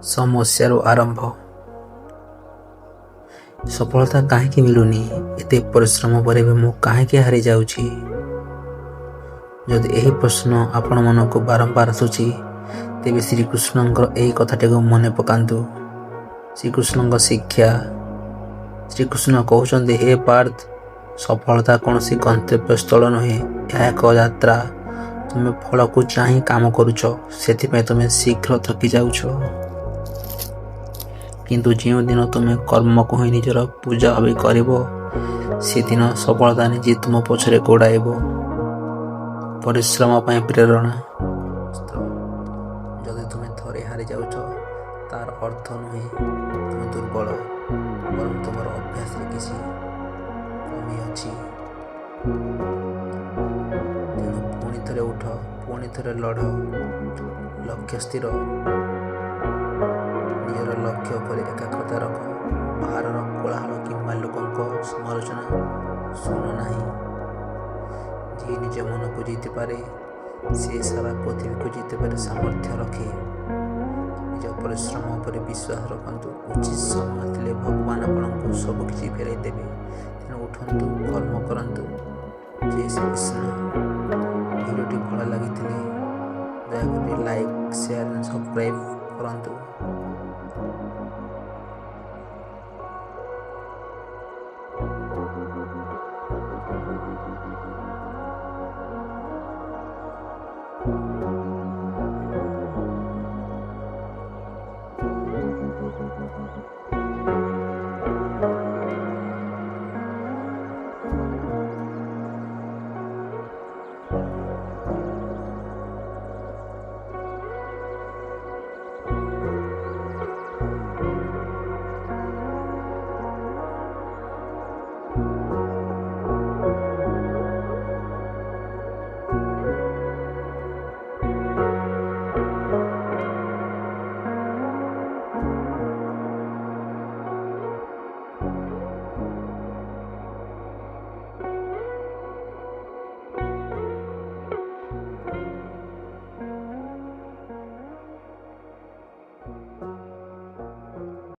ସମସ୍ୟାରୁ ଆରମ୍ଭ। ସଫଳତା କାହିଁକି ମିଳୁନି? ଏତେ ପରିଶ୍ରମ ପରେ ବି ମୁଁ କାହିଁକି ହାରିଯାଉଛି? ଯଦି ଏହି ପ୍ରଶ୍ନ ଆପଣମାନଙ୍କୁ ବାରମ୍ବାର ଆସୁଛି, ତେବେ ଶ୍ରୀକୃଷ୍ଣଙ୍କର ଏହି କଥାଟିକୁ ମନେ ପକାନ୍ତୁ। ଶ୍ରୀକୃଷ୍ଣଙ୍କ ଶିକ୍ଷା। ଶ୍ରୀକୃଷ୍ଣ କହୁଛନ୍ତି, ହେ ପାର୍ଥ, ସଫଳତା କୌଣସି ଗନ୍ତବ୍ୟସ୍ଥଳ ନୁହେଁ, ଏହା ଏକ ଯାତ୍ରା। ତୁମେ ଫଳକୁ ଚାହିଁ କାମ କରୁଛ, ସେଥିପାଇଁ ତୁମେ ଶୀଘ୍ର ଥକି ଯାଉଛ। କିନ୍ତୁ ଯେଉଁଦିନ ତୁମେ କର୍ମକୁ ହିଁ ନିଜର ପୂଜା ଭାବେ କରିବ, ସେଦିନ ସଫଳତା ନିଜେ ତୁମ ପଛରେ ଗୋଡ଼ାଇବ। ପରିଶ୍ରମ ପାଇଁ ପ୍ରେରଣା। ଯଦି ତୁମେ ଥରେ ହାରିଯାଉଛ, ତାର ଅର୍ଥ ନୁହେଁ ତୁମେ ଦୁର୍ବଳ, ବରଂ ତୁମର ଅଭ୍ୟାସରେ କିଛି କମି ଅଛି। ତେଣୁ ପୁଣି ଥରେ ଉଠ, ପୁଣି ଥରେ ଲଢ଼, ଲକ୍ଷ୍ୟ ସ୍ଥିର, ନିଜର ଲକ୍ଷ୍ୟ ଉପରେ ଏକାଗ୍ରତା ରଖ। ବାହାରର କୋଳାହଳ କିମ୍ବା ଲୋକଙ୍କ ସମାଲୋଚନା ଶୁଣ ନାହିଁ। ଯିଏ ନିଜ ମନକୁ ଜିତିପାରେ, ସେ ସାରା ପୃଥିବୀକୁ ଜିତିବାର ସାମର୍ଥ୍ୟ ରଖେ। ନିଜ ପରିଶ୍ରମ ଉପରେ ବିଶ୍ୱାସ ରଖନ୍ତୁ। ଉଚିତ ସମୟ ଥିଲେ ଭଗବାନ ଆପଣଙ୍କୁ ସବୁକିଛି ଫେରାଇ ଦେବେ। ତେଣୁ ଉଠନ୍ତୁ, କର୍ମ କରନ୍ତୁ। ଜୟ ଶ୍ରୀକୃଷ୍ଣ। ଭିଡ଼ିଓଟି ଭଲ ଲାଗିଥିଲେ ଦୟାକରି ଲାଇକ୍, ସେୟାର ଏବଂ ସବସ୍କ୍ରାଇବ୍ କରନ୍ତୁ।